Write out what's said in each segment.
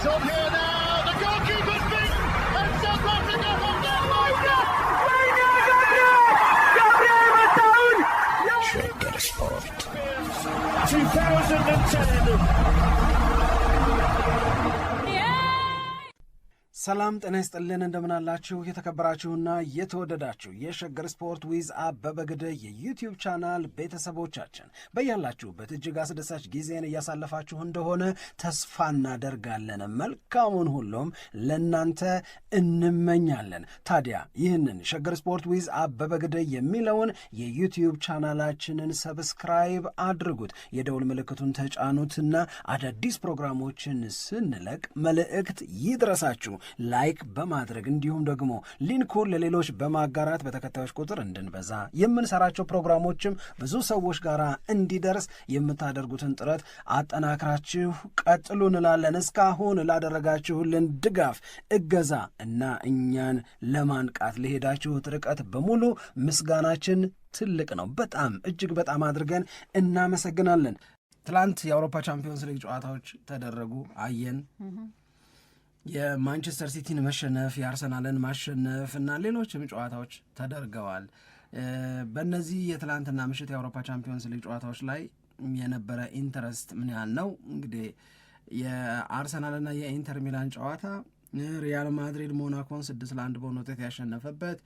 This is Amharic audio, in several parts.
It's on here now. The goalkeeper's beaten, and South Africa have done Shagger Sport 2010. ሰላም ጤና ይስጥልን እንደምናላችሁ የተከበራችሁና የተወደዳችሁ የሸገር ስፖርት ዊዝ አበበ ግደይ የዩቲዩብ ቻናል ቤተሰቦቻችን በያላችሁበት እጅግ አስደሳች ጊዜን እያሳለፋችሁ እንደሆነ ተስፋ እናደርጋለን። መልካሙን ሁሉም ለናንተ እንመኛለን። ታዲያ ይህንን ሸገር ስፖርት ዊዝ አበበ ግደይ የሚለውን የዩቲዩብ ቻናላችንን ሰብስክራይብ አድርጉት፣ የደውል ምልክቱን ተጫኑትና አዳዲስ ፕሮግራሞችን ስንለቅ መልእክት ይድረሳችሁ። ላይክ በማድረግ እንዲሁም ደግሞ ሊንኩን ለሌሎች በማጋራት በተከታዮች ቁጥር እንድንበዛ የምንሰራቸው ፕሮግራሞችም ብዙ ሰዎች ጋር እንዲደርስ የምታደርጉትን ጥረት አጠናክራችሁ ቀጥሉ እንላለን። እስካሁን ላደረጋችሁልን ድጋፍ፣ እገዛ እና እኛን ለማንቃት ለሄዳችሁት ርቀት በሙሉ ምስጋናችን ትልቅ ነው። በጣም እጅግ በጣም አድርገን እናመሰግናለን። ትላንት የአውሮፓ ቻምፒዮንስ ሊግ ጨዋታዎች ተደረጉ፣ አየን። የማንቸስተር ሲቲን መሸነፍ፣ የአርሰናልን ማሸነፍ እና ሌሎችም ጨዋታዎች ተደርገዋል። በእነዚህ የትላንትና ምሽት የአውሮፓ ቻምፒዮንስ ሊግ ጨዋታዎች ላይ የነበረ ኢንተረስት ምን ያህል ነው? እንግዲህ የአርሰናልና የኢንተር ሚላን ጨዋታ ሪያል ማድሪድ ሞናኮን 6-1 በሆነ ውጤት ያሸነፈበት፣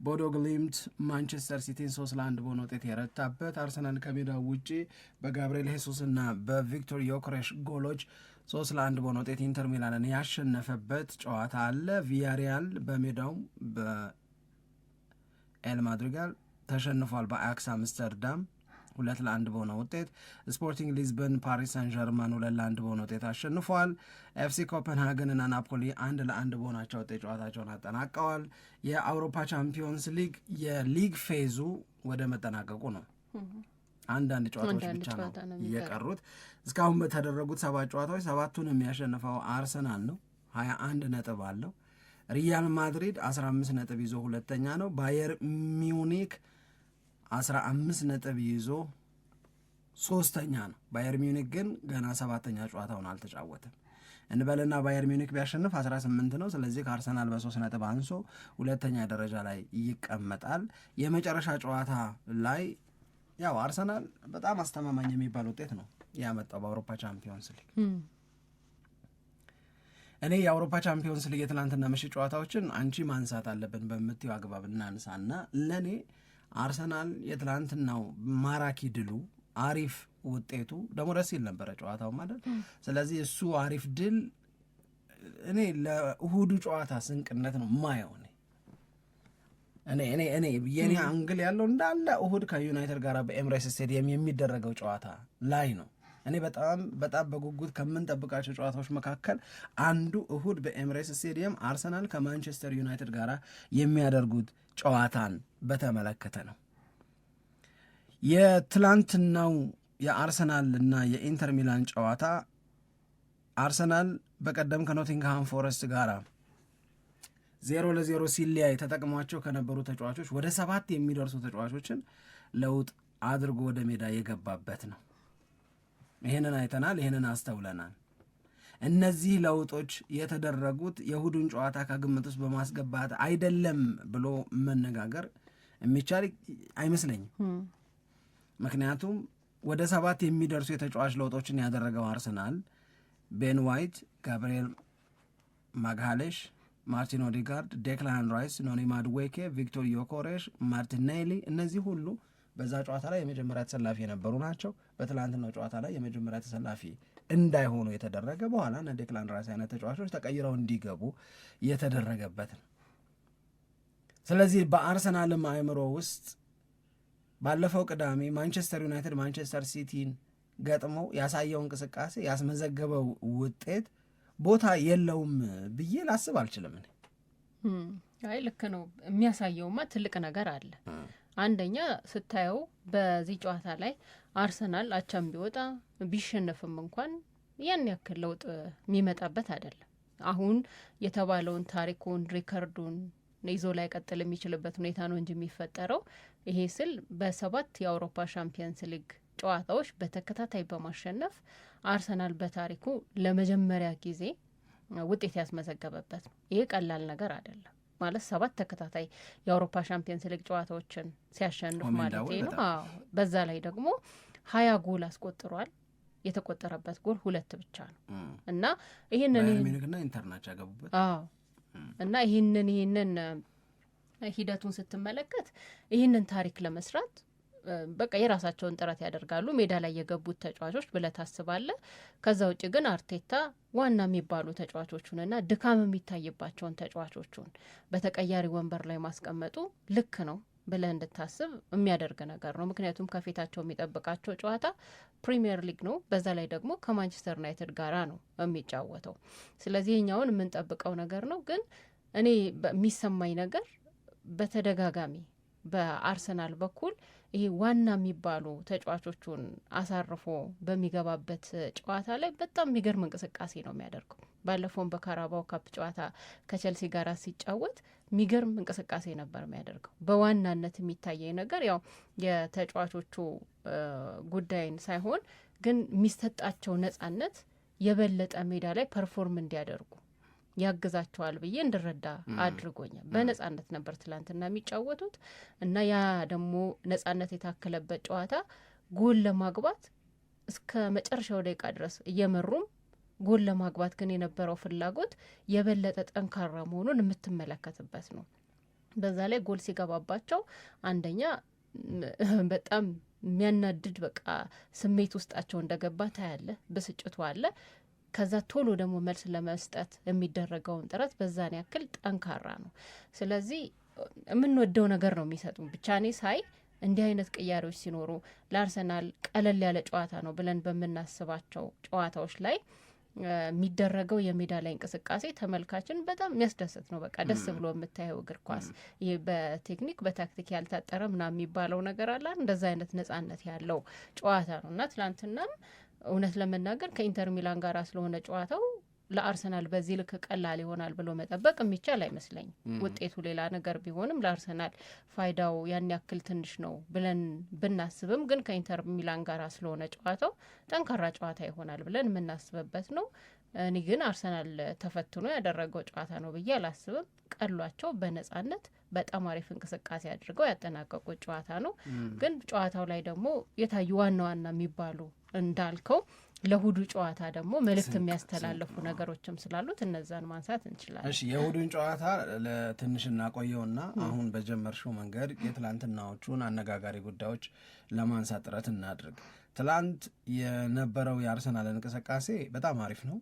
ቦዶ ግሊምት ማንቸስተር ሲቲን 3-1 በሆነ ውጤት የረታበት፣ አርሰናል ከሜዳው ውጪ በጋብርኤል ሄሱስ እና በቪክቶር ዮከሬሽ ጎሎች 3-1 በሆነ ውጤት ኢንተር ሚላንን ያሸነፈበት ጨዋታ አለ። ቪያሪያል በሜዳው በኤል ማድሪጋል ተሸንፏል በአያክስ አምስተርዳም 2-1 በሆነ ውጤት። ስፖርቲንግ ሊዝበን ፓሪስ ሳን ዠርማን 2-1 በሆነ ውጤት አሸንፏል። ኤፍሲ ኮፐንሃገን እና ናፖሊ 1-1 በሆናቸው ውጤት ጨዋታቸውን አጠናቀዋል። የአውሮፓ ቻምፒዮንስ ሊግ የሊግ ፌዙ ወደ መጠናቀቁ ነው። አንዳንድ ጨዋታዎች ብቻ ነው እየቀሩት። እስካሁን በተደረጉት 7 ጨዋታዎች 7ቱን የሚያሸንፈው አርሰናል ነው፣ 21 ነጥብ አለው። ሪያል ማድሪድ 15 ነጥብ ይዞ ሁለተኛ ነው። ባየር ሚዩኒክ 15 ነጥብ ይዞ ሶስተኛ ነው። ባየር ሚዩኒክ ግን ገና 7ኛ ጨዋታውን አልተጫወተም እንበልና ባየር ሚዩኒክ ቢያሸንፍ 18 ነው። ስለዚህ ከአርሰናል በ3 ነጥብ አንሶ ሁለተኛ ደረጃ ላይ ይቀመጣል። የመጨረሻ ጨዋታ ላይ ያው አርሰናል በጣም አስተማማኝ የሚባል ውጤት ነው ያመጣው በአውሮፓ ቻምፒዮንስ ሊግ። እኔ የአውሮፓ ቻምፒዮንስ ሊግ የትናንትና ምሽት ጨዋታዎችን አንቺ ማንሳት አለብን በምትይው አግባብ እናንሳና ለእኔ አርሰናል የትላንትናው ማራኪ ድሉ፣ አሪፍ ውጤቱ ደግሞ ደስ ይል ነበረ ጨዋታው ማለት። ስለዚህ እሱ አሪፍ ድል እኔ ለእሁዱ ጨዋታ ስንቅነት ነው ማየው። እኔ የኔ አንግል ያለው እንዳለ እሁድ ከዩናይትድ ጋር በኤምሬትስ ስቴዲየም የሚደረገው ጨዋታ ላይ ነው። እኔ በጣም በጉጉት ከምንጠብቃቸው ጨዋታዎች መካከል አንዱ እሁድ በኤምሬትስ ስቴዲየም አርሰናል ከማንቸስተር ዩናይትድ ጋር የሚያደርጉት ጨዋታን በተመለከተ ነው። የትላንትናው የአርሰናል እና የኢንተር ሚላን ጨዋታ አርሰናል በቀደም ከኖቲንግሃም ፎረስት ጋር 0-0 ሲለያይ ተጠቅሟቸው ከነበሩ ተጫዋቾች ወደ 7 የሚደርሱ ተጫዋቾችን ለውጥ አድርጎ ወደ ሜዳ የገባበት ነው። ይህንን አይተናል፣ ይህንን አስተውለናል። እነዚህ ለውጦች የተደረጉት የእሁዱን ጨዋታ ከግምት ውስጥ በማስገባት አይደለም ብሎ መነጋገር የሚቻል አይመስለኝም። ምክንያቱም ወደ 7 የሚደርሱ የተጫዋች ለውጦችን ያደረገው አርሰናል ቤን ዋይት፣ ጋብርኤል ማግሃሌሽ፣ ማርቲን ኦዴጋርድ፣ ዴክላን ራይስ፣ ኖኒ ማድዌኬ፣ ቪክቶር ዮኮሬሽ፣ ማርቲኔሊ እነዚህ ሁሉ በዛ ጨዋታ ላይ የመጀመሪያ ተሰላፊ የነበሩ ናቸው። በትላንትናው ጨዋታ ላይ የመጀመሪያ ተሰላፊ እንዳይሆኑ የተደረገ በኋላ እነ ዴክላን ራይስ አይነት ተጫዋቾች ተቀይረው እንዲገቡ የተደረገበት ነው። ስለዚህ በአርሰናልም አእምሮ ውስጥ ባለፈው ቅዳሜ ማንቸስተር ዩናይትድ ማንቸስተር ሲቲን ገጥመው ያሳየው እንቅስቃሴ ያስመዘገበው ውጤት ቦታ የለውም ብዬ ላስብ አልችልም። አይ ልክ ነው። የሚያሳየውማ ትልቅ ነገር አለ። አንደኛ ስታየው በዚህ ጨዋታ ላይ አርሰናል አቻም ቢወጣ ቢሸነፍም እንኳን ያን ያክል ለውጥ የሚመጣበት አይደለም። አሁን የተባለውን ታሪኩን ሪከርዱን ይዞ ላይ ቀጥል የሚችልበት ሁኔታ ነው እንጂ የሚፈጠረው። ይሄ ስል በ7 የአውሮፓ ሻምፒየንስ ሊግ ጨዋታዎች በተከታታይ በማሸነፍ አርሰናል በታሪኩ ለመጀመሪያ ጊዜ ውጤት ያስመዘገበበት ነው። ይሄ ቀላል ነገር አይደለም ማለት 7 ተከታታይ የአውሮፓ ሻምፒየንስ ሊግ ጨዋታዎችን ሲያሸንፍ ማለት ነው። በዛ ላይ ደግሞ 20 ጎል አስቆጥሯል። የተቆጠረበት ጎል 2 ብቻ ነው እና ይሄንን ኢንተርናቸው ያገቡበት እና ይሄንን ሂደቱን ስትመለከት ይህንን ታሪክ ለመስራት በቃ የራሳቸውን ጥረት ያደርጋሉ ሜዳ ላይ የገቡት ተጫዋቾች ብለህ ታስባለህ። ከዛ ውጭ ግን አርቴታ ዋና የሚባሉ ተጫዋቾቹንና ድካም የሚታይባቸውን ተጫዋቾቹን በተቀያሪ ወንበር ላይ ማስቀመጡ ልክ ነው ብለህ እንድታስብ የሚያደርግ ነገር ነው። ምክንያቱም ከፊታቸው የሚጠብቃቸው ጨዋታ ፕሪሚየር ሊግ ነው። በዛ ላይ ደግሞ ከማንቸስተር ዩናይትድ ጋራ ነው የሚጫወተው። ስለዚህ የኛውን የምንጠብቀው ነገር ነው። ግን እኔ የሚሰማኝ ነገር በተደጋጋሚ በአርሰናል በኩል ይሄ ዋና የሚባሉ ተጫዋቾቹን አሳርፎ በሚገባበት ጨዋታ ላይ በጣም የሚገርም እንቅስቃሴ ነው የሚያደርገው። ባለፈውን በካራባው ካፕ ጨዋታ ከቸልሲ ጋር ሲጫወት የሚገርም እንቅስቃሴ ነበር የሚያደርገው። በዋናነት የሚታየኝ ነገር ያው የተጫዋቾቹ ጉዳይን ሳይሆን ግን የሚሰጣቸው ነጻነት የበለጠ ሜዳ ላይ ፐርፎርም እንዲያደርጉ ያግዛቸዋል ብዬ እንድረዳ አድርጎኛል። በነጻነት ነበር ትላንትና የሚጫወቱት እና ያ ደግሞ ነጻነት የታከለበት ጨዋታ ጎል ለማግባት እስከ መጨረሻው ደቂቃ ድረስ እየመሩም ጎል ለማግባት ግን የነበረው ፍላጎት የበለጠ ጠንካራ መሆኑን የምትመለከትበት ነው። በዛ ላይ ጎል ሲገባባቸው አንደኛ በጣም የሚያናድድ በቃ ስሜት ውስጣቸው እንደገባ ታያለ፣ ብስጭቱ አለ። ከዛ ቶሎ ደግሞ መልስ ለመስጠት የሚደረገውን ጥረት በዛን ያክል ጠንካራ ነው። ስለዚህ የምንወደው ነገር ነው የሚሰጡ ብቻ እኔ ሳይ እንዲህ አይነት ቅያሬዎች ሲኖሩ ለአርሰናል ቀለል ያለ ጨዋታ ነው ብለን በምናስባቸው ጨዋታዎች ላይ የሚደረገው የሜዳ ላይ እንቅስቃሴ ተመልካችን በጣም የሚያስደስት ነው። በቃ ደስ ብሎ የምታየው እግር ኳስ ይህ በቴክኒክ በታክቲክ ያልታጠረ ምናምን የሚባለው ነገር አለ። እንደዛ አይነት ነጻነት ያለው ጨዋታ ነው እና ትላንትናም እውነት ለመናገር ከኢንተር ሚላን ጋር ስለሆነ ጨዋታው ለአርሰናል በዚህ ልክ ቀላል ይሆናል ብሎ መጠበቅ የሚቻል አይመስለኝም። ውጤቱ ሌላ ነገር ቢሆንም ለአርሰናል ፋይዳው ያን ያክል ትንሽ ነው ብለን ብናስብም ግን ከኢንተር ሚላን ጋር ስለሆነ ጨዋታው ጠንካራ ጨዋታ ይሆናል ብለን የምናስብበት ነው። እኔ ግን አርሰናል ተፈትኖ ያደረገው ጨዋታ ነው ብዬ አላስብም። ቀሏቸው በነጻነት በጣም አሪፍ እንቅስቃሴ አድርገው ያጠናቀቁት ጨዋታ ነው። ግን ጨዋታው ላይ ደግሞ የታዩ ዋና ዋና የሚባሉ እንዳልከው ለእሁዱ ጨዋታ ደግሞ መልእክት የሚያስተላልፉ ነገሮችም ስላሉት እነዛን ማንሳት እንችላለን። እሺ የእሁዱን ጨዋታ ለትንሽ እናቆየውና አሁን በጀመርሽው መንገድ የትላንትናዎቹን አነጋጋሪ ጉዳዮች ለማንሳት ጥረት እናድርግ። ትላንት የነበረው የአርሰናል እንቅስቃሴ በጣም አሪፍ ነው።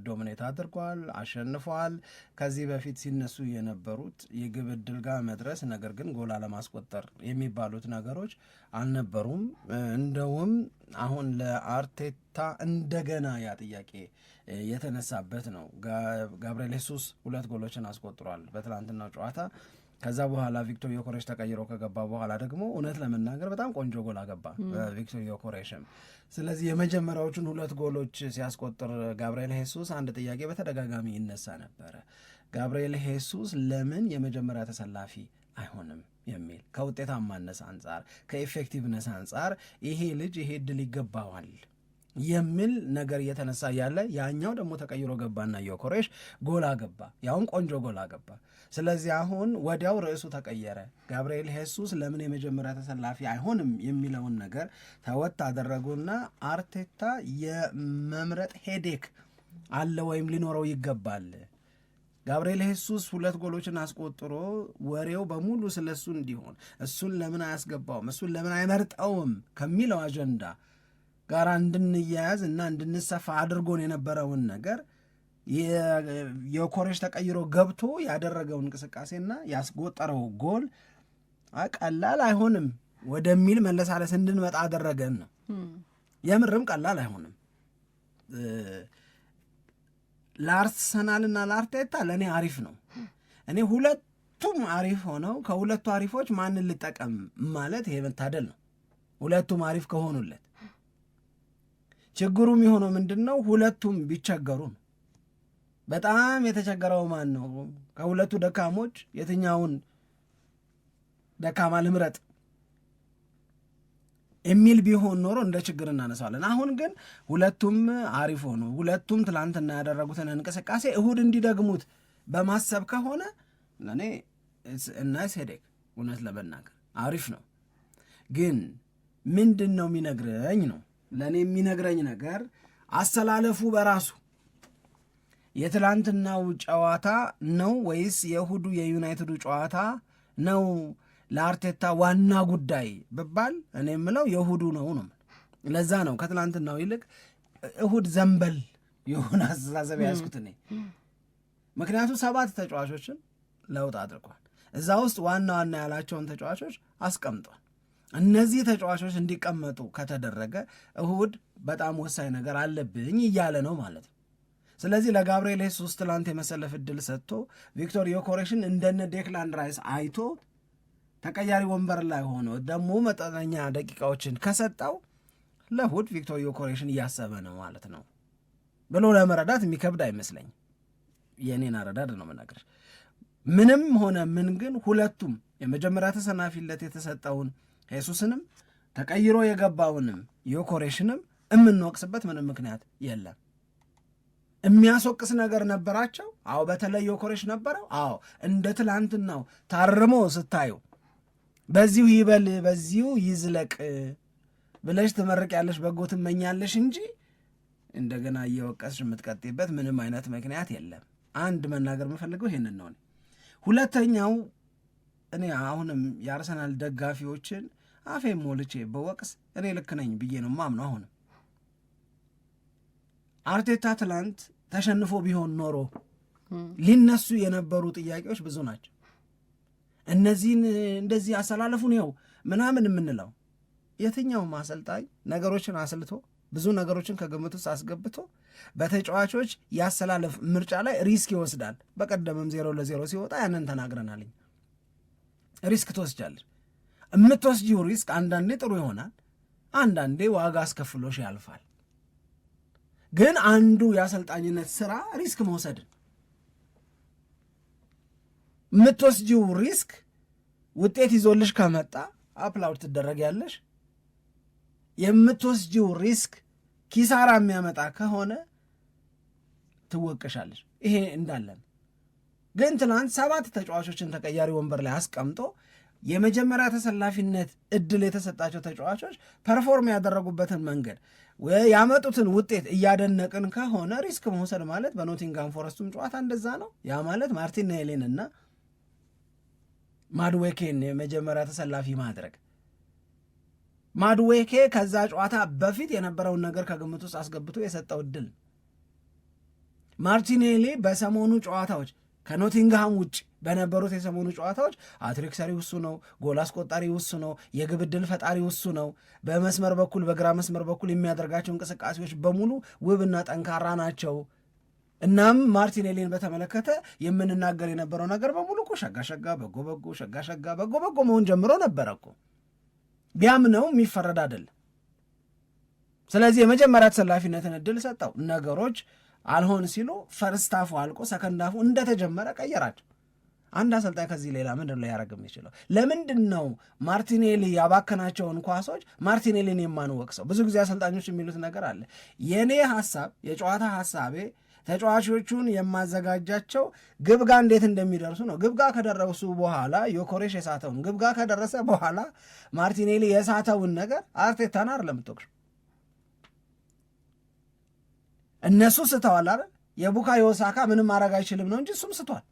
ዶሚኔት አድርጓል፣ አሸንፏል። ከዚህ በፊት ሲነሱ የነበሩት የግብ ዕድል ጋር መድረስ ነገር ግን ጎል አለማስቆጠር የሚባሉት ነገሮች አልነበሩም። እንደውም አሁን ለአርቴታ እንደገና ያ ጥያቄ የተነሳበት ነው። ጋብርኤል ሄሱስ 2 ጎሎችን አስቆጥሯል በትላንትናው ጨዋታ። ከዛ በኋላ ቪክቶር ዮኮሬሽ ተቀይሮ ከገባ በኋላ ደግሞ እውነት ለመናገር በጣም ቆንጆ ጎል አገባ ቪክቶር ዮኮሬሽም። ስለዚህ የመጀመሪያዎቹን 2 ጎሎች ሲያስቆጥር ጋብርኤል ሄሱስ አንድ ጥያቄ በተደጋጋሚ ይነሳ ነበረ። ጋብርኤል ሄሱስ ለምን የመጀመሪያ ተሰላፊ አይሆንም የሚል ከውጤታማነት አንጻር ከኤፌክቲቭነስ አንጻር ይሄ ልጅ ይሄ እድል ይገባዋል የሚል ነገር እየተነሳ ያለ ያኛው ደግሞ ተቀይሮ ገባና ዮኮሬሽ ጎል አገባ፣ ያውን ቆንጆ ጎል አገባ። ስለዚህ አሁን ወዲያው ርዕሱ ተቀየረ። ጋብርኤል ሄሱስ ለምን የመጀመሪያ ተሰላፊ አይሆንም የሚለውን ነገር ተወት አደረጉና አርቴታ የመምረጥ ሄዴክ አለ ወይም ሊኖረው ይገባል። ጋብርኤል ሄሱስ 2 ጎሎችን አስቆጥሮ ወሬው በሙሉ ስለሱ እንዲሆን እሱን ለምን አያስገባውም እሱን ለምን አይመርጠውም ከሚለው አጀንዳ ጋር እንድንያያዝ እና እንድንሰፋ አድርጎን የነበረውን ነገር የኮሬሽ ተቀይሮ ገብቶ ያደረገው እንቅስቃሴና ያስቆጠረው ጎል ቀላል አይሆንም ወደሚል መለሳለስ እንድንመጣ አደረገን ነው። የምርም ቀላል አይሆንም። ለአርሰናልና ለአርቴታ ለእኔ አሪፍ ነው። እኔ ሁለቱም አሪፍ ሆነው ከሁለቱ አሪፎች ማንን ልጠቀም ማለት ይሄ መታደል ነው። ሁለቱም አሪፍ ከሆኑለት ችግሩ የሚሆነው ምንድን ነው? ሁለቱም ቢቸገሩ ነው። በጣም የተቸገረው ማን ነው? ከሁለቱ ደካሞች የትኛውን ደካማ ልምረጥ? የሚል ቢሆን ኖሮ እንደ ችግር እናነሳዋለን። አሁን ግን ሁለቱም አሪፍ ሆኑ፣ ሁለቱም ትላንትና ያደረጉትን እንቅስቃሴ እሁድ እንዲደግሙት በማሰብ ከሆነ ለእኔ ናይስ ሄዴክ እውነት ለመናገር አሪፍ ነው። ግን ምንድን ነው የሚነግረኝ ነው ለእኔ የሚነግረኝ ነገር አሰላለፉ በራሱ የትላንትናው ጨዋታ ነው ወይስ የእሁዱ የዩናይትዱ ጨዋታ ነው ለአርቴታ ዋና ጉዳይ ብባል እኔ የምለው የእሁዱ ነው። ለዛ ነው ከትላንትናው ይልቅ እሁድ ዘንበል የሆነ አስተሳሰብ ያዝኩት እኔ። ምክንያቱም 7 ተጫዋቾችን ለውጥ አድርጓል። እዛ ውስጥ ዋና ዋና ያላቸውን ተጫዋቾች አስቀምጧል። እነዚህ ተጫዋቾች እንዲቀመጡ ከተደረገ እሁድ በጣም ወሳኝ ነገር አለብኝ እያለ ነው ማለት ነው። ስለዚህ ለጋብርኤል ሄሱስ ትላንት የመሰለፍ እድል ሰጥቶ ቪክቶር ዮኬሬሽን እንደነ ዴክላን ራይስ አይቶ ተቀያሪ ወንበር ላይ ሆኖ ደግሞ መጠነኛ ደቂቃዎችን ከሰጠው ለእሁድ ቪክቶር ዮኬሬሽን እያሰበ ነው ማለት ነው ብሎ ለመረዳት የሚከብድ አይመስለኝም። የእኔን አረዳድ ነው መናገር። ምንም ሆነ ምን ግን ሁለቱም የመጀመሪያ ተሰናፊለት የተሰጠውን ሄሱስንም ተቀይሮ የገባውንም ዮኬሬሽንም የምንወቅስበት ምንም ምክንያት የለም። የሚያስወቅስ ነገር ነበራቸው። አዎ በተለይ ዮኬሬሽ ነበረው። አዎ እንደ ትላንትናው ታርሞ ስታዩ በዚሁ ይበል በዚሁ ይዝለቅ ብለሽ ትመርቅ ያለሽ በጎ ትመኛለሽ እንጂ እንደገና እየወቀስሽ የምትቀጥይበት ምንም አይነት ምክንያት የለም። አንድ መናገር የምፈልገው ይሄንን ነው። ሁለተኛው እኔ አሁንም የአርሰናል ደጋፊዎችን አፌን ሞልቼ በወቅስ እኔ ልክ ነኝ ብዬ ነው ማምነው። አሁንም አርቴታ ትላንት ተሸንፎ ቢሆን ኖሮ ሊነሱ የነበሩ ጥያቄዎች ብዙ ናቸው። እነዚህን እንደዚህ አሰላለፉን ይኸው ምናምን የምንለው የትኛውም አሰልጣኝ ነገሮችን አስልቶ ብዙ ነገሮችን ከግምት ውስጥ አስገብቶ በተጫዋቾች ያሰላለፍ ምርጫ ላይ ሪስክ ይወስዳል። በቀደምም 0-0 ሲወጣ ያንን ተናግረናል። ሪስክ ትወስጃለች። የምትወስጂው ሪስክ አንዳንዴ ጥሩ ይሆናል፣ አንዳንዴ ዋጋ አስከፍሎሽ ያልፋል። ግን አንዱ የአሰልጣኝነት ስራ ሪስክ መውሰድን። የምትወስጂው ሪስክ ውጤት ይዞልሽ ከመጣ አፕላውድ ትደረጊያለሽ። የምትወስጂው ሪስክ ኪሳራ የሚያመጣ ከሆነ ትወቀሻለሽ። ይሄ እንዳለን ግን ትናንት 7 ተጫዋቾችን ተቀያሪ ወንበር ላይ አስቀምጦ የመጀመሪያ ተሰላፊነት እድል የተሰጣቸው ተጫዋቾች ፐርፎርም ያደረጉበትን መንገድ ያመጡትን ውጤት እያደነቅን ከሆነ ሪስክ መውሰድ ማለት በኖቲንጋም ፎረስቱም ጨዋታ እንደዛ ነው። ያ ማለት ማርቲኔሊን እና ማድዌኬን የመጀመሪያ ተሰላፊ ማድረግ። ማድዌኬ ከዛ ጨዋታ በፊት የነበረውን ነገር ከግምት ውስጥ አስገብቶ የሰጠው እድል። ማርቲኔሊ በሰሞኑ ጨዋታዎች ከኖቲንግሃም ውጭ በነበሩት የሰሞኑ ጨዋታዎች አትሪክ ሰሪ ውሱ ነው፣ ጎል አስቆጣሪ ውሱ ነው፣ የግብ ዕድል ፈጣሪ ውሱ ነው። በመስመር በኩል በግራ መስመር በኩል የሚያደርጋቸው እንቅስቃሴዎች በሙሉ ውብና ጠንካራ ናቸው። እናም ማርቲኔሊን በተመለከተ የምንናገር የነበረው ነገር በሙሉ እኮ ሸጋሸጋ በጎ በጎ ሸጋሸጋ በጎ በጎ መሆን ጀምሮ ነበረ እኮ። ቢያምነው የሚፈረድ አይደለም። ስለዚህ የመጀመሪያ ተሰላፊነትን እድል ሰጠው። ነገሮች አልሆን ሲሉ ፈርስታፉ አልቆ ሰከንዳፉ እንደተጀመረ ቀየራቸው። አንድ አሰልጣኝ ከዚህ ሌላ ምንድን ነው ያደረግ የሚችለው? ለምንድን ነው ማርቲኔሊ ያባከናቸውን ኳሶች ማርቲኔሊን የማንወቅሰው? ብዙ ጊዜ አሰልጣኞች የሚሉት ነገር አለ። የኔ ሐሳብ የጨዋታ ሐሳቤ ተጫዋቾቹን የማዘጋጃቸው ግብጋ እንዴት እንደሚደርሱ ነው። ግብጋ ከደረሱ በኋላ ዮኬሬሽ የሳተውን ግብጋ ከደረሰ በኋላ ማርቲኔሊ የሳተውን ነገር አርቴታን አይደለም የምትወቅሽው። እነሱ ስተዋል አይደል? የቡካዮ ሳካ ምንም ማድረግ አይችልም ነው እንጂ እሱም ስቷል።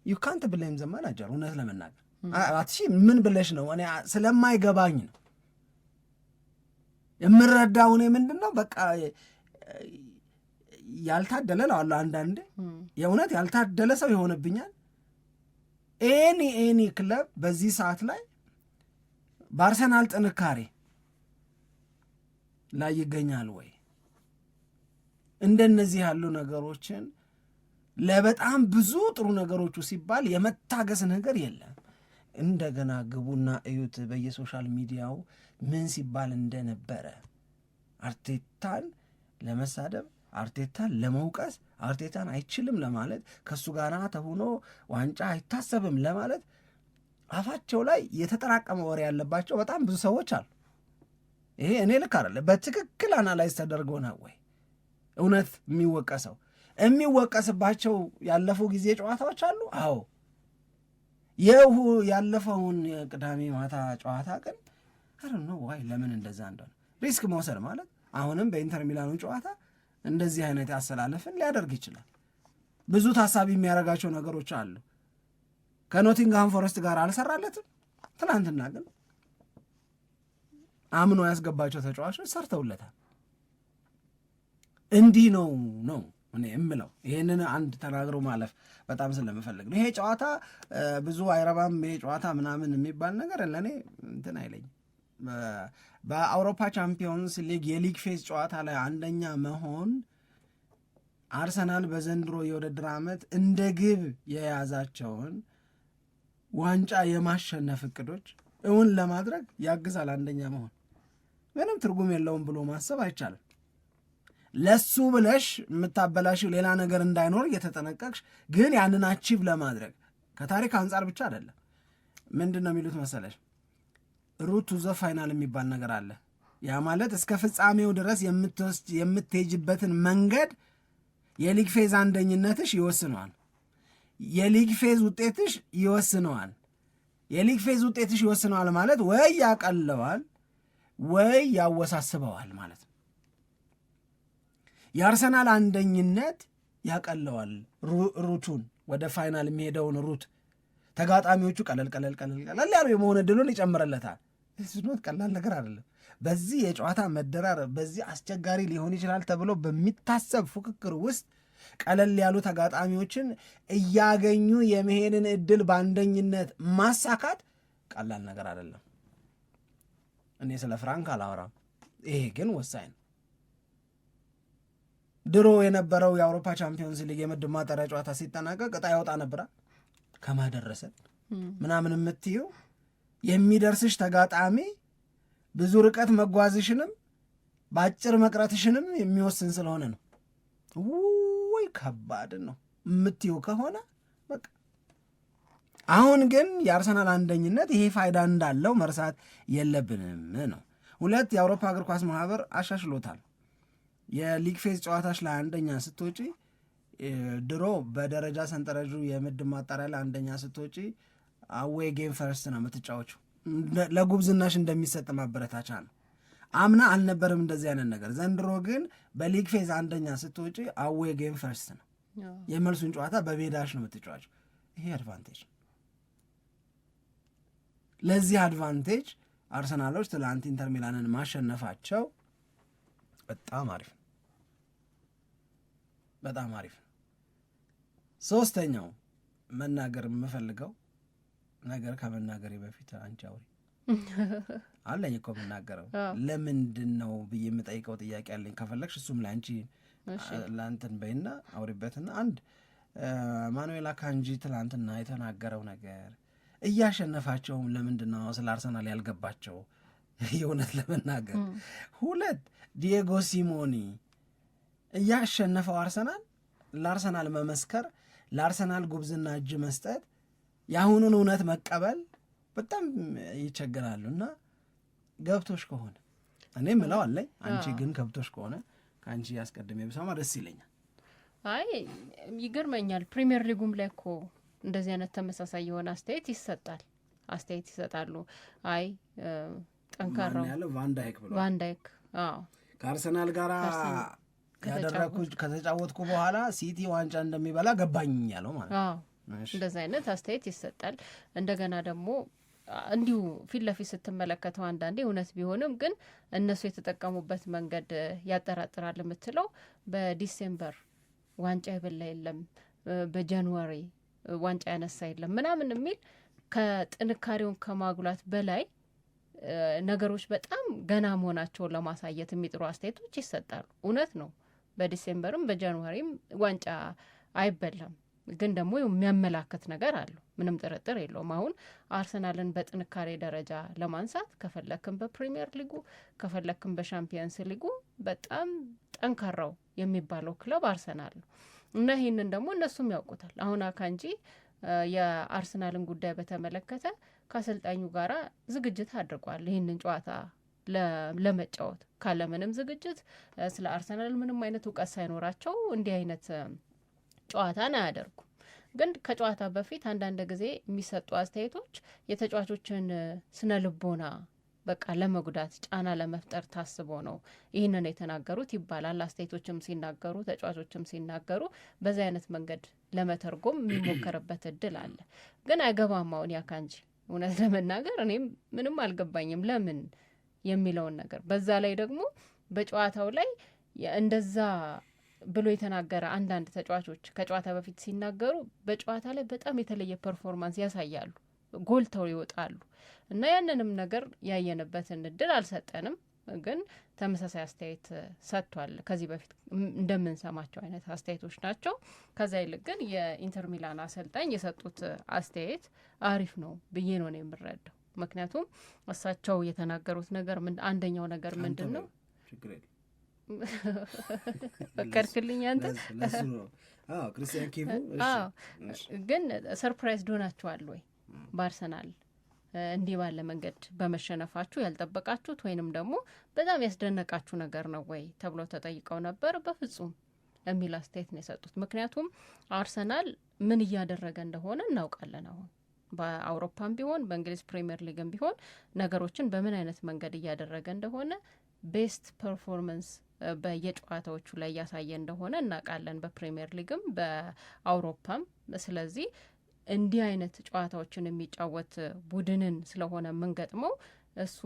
ዩ ካንት ብሌም ዘ ማናጀር። እውነት ለመናገር አትሺ ምን ብለሽ ነው? እኔ ስለማይገባኝ ነው የምረዳው። እኔ ምንድን ነው በቃ ያልታደለ ነው አለ አንዳንዴ የእውነት ያልታደለ ሰው ይሆንብኛል። ኤኒ ክለብ በዚህ ሰዓት ላይ በአርሰናል ጥንካሬ ላይ ይገኛል ወይ? እንደነዚህ ያሉ ነገሮችን ለበጣም ብዙ ጥሩ ነገሮቹ ሲባል የመታገስ ነገር የለም። እንደገና ግቡና እዩት በየሶሻል ሚዲያው ምን ሲባል እንደነበረ። አርቴታን ለመሳደብ፣ አርቴታን ለመውቀስ፣ አርቴታን አይችልም ለማለት፣ ከሱ ጋር ተሆኖ ዋንጫ አይታሰብም ለማለት አፋቸው ላይ የተጠራቀመ ወሬ ያለባቸው በጣም ብዙ ሰዎች አሉ። ይሄ እኔ ልክ አይደለም፣ በትክክል አናላይዝ ተደርጎ ነው ወይ እውነት የሚወቀስባቸው ያለፉ ጊዜ ጨዋታዎች አሉ። አዎ ያለፈውን የቅዳሜ ማታ ጨዋታ ግን አሁን ነው ዋይ ለምን እንደዛ እንደሆነ ሪስክ መውሰድ ማለት አሁንም በኢንተር ሚላኑ ጨዋታ እንደዚህ አይነት ያሰላለፍን ሊያደርግ ይችላል። ብዙ ታሳቢ የሚያደርጋቸው ነገሮች አሉ። ከኖቲንግሃም ፎረስት ጋር አልሰራለትም። ትናንትና ግን አምኖ ያስገባቸው ተጫዋቾች ሰርተውለታል። እንዲህ ነው እኔ የምለው። ይህንን አንድ ተናግሮ ማለፍ በጣም ስለምፈልግ ነው። ይሄ ጨዋታ ብዙ አይረባም፣ ይሄ ጨዋታ ምናምን የሚባል ነገር ለእኔ እንትን አይለኝም። በአውሮፓ ቻምፒዮንስ ሊግ የሊግ ፌዝ ጨዋታ ላይ አንደኛ መሆን አርሰናል በዘንድሮ የውድድር ዓመት እንደ ግብ የያዛቸውን ዋንጫ የማሸነፍ እቅዶች እውን ለማድረግ ያግዛል። አንደኛ መሆን ምንም ትርጉም የለውም ብሎ ማሰብ አይቻልም። ለሱ ብለሽ የምታበላሽው ሌላ ነገር እንዳይኖር እየተጠነቀቅሽ ግን ያንን አቺቭ ለማድረግ ከታሪክ አንጻር ብቻ አይደለም። ምንድን ነው የሚሉት መሰለሽ ሩት ቱ ዘ ፋይናል የሚባል ነገር አለ። ያ ማለት እስከ ፍጻሜው ድረስ የምትሄጅበትን መንገድ የሊግ ፌዝ አንደኝነትሽ ይወስነዋል። የሊግ ፌዝ ውጤትሽ ይወስነዋል። የሊግ ፌዝ ውጤትሽ ይወስነዋል ማለት ወይ ያቀለዋል ወይ ያወሳስበዋል ማለት ነው። የአርሰናል አንደኝነት ያቀለዋል ሩቱን፣ ወደ ፋይናል የሚሄደውን ሩት ተጋጣሚዎቹ ቀለል ያሉ የመሆን ዕድሉን ይጨምርለታል። ስኖት ቀላል ነገር አይደለም። በዚህ የጨዋታ መደራረብ በዚህ አስቸጋሪ ሊሆን ይችላል ተብሎ በሚታሰብ ፉክክር ውስጥ ቀለል ያሉ ተጋጣሚዎችን እያገኙ የመሄድን ዕድል በአንደኝነት ማሳካት ቀላል ነገር አይደለም። እኔ ስለ ፍራንክ አላወራም። ይሄ ግን ወሳኝ ነው። ድሮ የነበረው የአውሮፓ ቻምፒዮንስ ሊግ የምድብ ማጣሪያ ጨዋታ ሲጠናቀቅ ዕጣ ያወጣ ነበራ ከማደረሰን ምናምን የምትየው የሚደርስሽ ተጋጣሚ ብዙ ርቀት መጓዝሽንም በአጭር መቅረትሽንም የሚወስን ስለሆነ ነው። ወይ ከባድ ነው የምትየው ከሆነ በቃ። አሁን ግን የአርሰናል አንደኝነት ይሄ ፋይዳ እንዳለው መርሳት የለብንም ነው። 2 የአውሮፓ እግር ኳስ ማህበር አሻሽሎታል። የሊግ ፌዝ ጨዋታች ላይ አንደኛ ስትወጪ ድሮ በደረጃ ሰንጠረዡ የምድብ ማጣሪያ ላይ አንደኛ ስትወጪ አዌይ ጌም ፈርስት ነው የምትጫወችው። ለጉብዝናሽ እንደሚሰጥ ማበረታቻ ነው። አምና አልነበርም እንደዚህ አይነት ነገር። ዘንድሮ ግን በሊግ ፌዝ አንደኛ ስትወጪ አዌይ ጌም ፈርስት ነው። የመልሱን ጨዋታ በሜዳሽ ነው የምትጫወችው። ይሄ አድቫንቴጅ። ለዚህ አድቫንቴጅ አርሰናሎች ትላንት ኢንተር ሚላንን ማሸነፋቸው በጣም አሪፍ ነው። በጣም አሪፍ ነው። 3ኛው መናገር የምፈልገው ነገር ከመናገሬ በፊት አንቺ አውሪ አለኝ እኮ የምናገረው ለምንድን ነው ብዬ የምጠይቀው ጥያቄ አለኝ። ከፈለግሽ እሱም ላይ አንቺ ለአንተን በይና አውሪበትና አንድ ማኑኤል አካንጂ ትላንትና የተናገረው ነገር እያሸነፋቸውም ለምንድን ነው ስለ አርሰናል ያልገባቸው የእውነት ለመናገር 2 ዲየጎ ሲሞኒ እያሸነፈው አርሰናል ለአርሰናል መመስከር ለአርሰናል ጉብዝና እጅ መስጠት የአሁኑን እውነት መቀበል በጣም ይቸግራሉ። እና ገብቶሽ ከሆነ እኔ ምለው አለኝ አንቺ ግን ገብቶሽ ከሆነ ከአንቺ ያስቀድሜ ብሰማ ደስ ይለኛል። አይ ይገርመኛል። ፕሪሚየር ሊጉም ላይ እኮ እንደዚህ አይነት ተመሳሳይ የሆነ አስተያየት ይሰጣሉ። አይ ጠንካራው ቫንዳይክ ከአርሰናል ጋር ከተጫወትኩ በኋላ ሲቲ ዋንጫ እንደሚበላ ገባኝ ያለው ማለት ነው። እንደዚህ አይነት አስተያየት ይሰጣል። እንደገና ደግሞ እንዲሁ ፊት ለፊት ስትመለከተው አንዳንዴ እውነት ቢሆንም ግን እነሱ የተጠቀሙበት መንገድ ያጠራጥራል የምትለው በዲሴምበር ዋንጫ የበላ የለም፣ በጃንዋሪ ዋንጫ ያነሳ የለም ምናምን የሚል ከጥንካሬውን ከማጉላት በላይ ነገሮች በጣም ገና መሆናቸውን ለማሳየት የሚጥሩ አስተያየቶች ይሰጣሉ። እውነት ነው፣ በዲሴምበርም በጃንዋሪም ዋንጫ አይበላም፣ ግን ደግሞ የሚያመላክት ነገር አለው፣ ምንም ጥርጥር የለውም። አሁን አርሰናልን በጥንካሬ ደረጃ ለማንሳት ከፈለክም በፕሪሚየር ሊጉ ከፈለክም በሻምፒየንስ ሊጉ በጣም ጠንካራው የሚባለው ክለብ አርሰናል ነው እና ይህንን ደግሞ እነሱም ያውቁታል። አሁን አካንጂ የአርሰናልን ጉዳይ በተመለከተ ከአሰልጣኙ ጋራ ዝግጅት አድርጓል ይህንን ጨዋታ ለመጫወት ካለምንም ዝግጅት ስለ አርሰናል ምንም አይነት እውቀት ሳይኖራቸው እንዲህ አይነት ጨዋታን አያደርጉም። ግን ከጨዋታ በፊት አንዳንድ ጊዜ የሚሰጡ አስተያየቶች የተጫዋቾችን ስነ ልቦና በቃ ለመጉዳት ጫና ለመፍጠር ታስቦ ነው ይህንን የተናገሩት ይባላል። አስተያየቶችም ሲናገሩ ተጫዋቾችም ሲናገሩ በዚህ አይነት መንገድ ለመተርጎም የሚሞከርበት እድል አለ። ግን አይገባም አሁን ያካንጂ እውነት ለመናገር እኔም ምንም አልገባኝም ለምን የሚለውን ነገር። በዛ ላይ ደግሞ በጨዋታው ላይ እንደዛ ብሎ የተናገረ አንዳንድ ተጫዋቾች ከጨዋታ በፊት ሲናገሩ በጨዋታ ላይ በጣም የተለየ ፐርፎርማንስ ያሳያሉ፣ ጎልተው ይወጣሉ እና ያንንም ነገር ያየንበትን እድል አልሰጠንም። ግን ተመሳሳይ አስተያየት ሰጥቷል። ከዚህ በፊት እንደምንሰማቸው አይነት አስተያየቶች ናቸው። ከዛ ይልቅ ግን የኢንተር ሚላን አሰልጣኝ የሰጡት አስተያየት አሪፍ ነው ብዬ ነው የምረዳው። ምክንያቱም እሳቸው የተናገሩት ነገር አንደኛው ነገር ምንድን ነው ፈቀድክልኝ አንተ ክርስቲያን ኪቡ ግን ሰርፕራይዝ ዶናችኋል ወይ በአርሰናል እንዲህ ባለ መንገድ በመሸነፋችሁ ያልጠበቃችሁት ወይንም ደግሞ በጣም ያስደነቃችሁ ነገር ነው ወይ ተብሎ ተጠይቀው ነበር። በፍጹም የሚል አስተያየት ነው የሰጡት። ምክንያቱም አርሰናል ምን እያደረገ እንደሆነ እናውቃለን። አሁን በአውሮፓም ቢሆን በእንግሊዝ ፕሪሚየር ሊግም ቢሆን ነገሮችን በምን አይነት መንገድ እያደረገ እንደሆነ ቤስት ፐርፎርመንስ በየጨዋታዎቹ ላይ እያሳየ እንደሆነ እናውቃለን፣ በፕሪሚየር ሊግም በአውሮፓም። ስለዚህ እንዲህ አይነት ጨዋታዎችን የሚጫወት ቡድንን ስለሆነ የምንገጥመው እሱ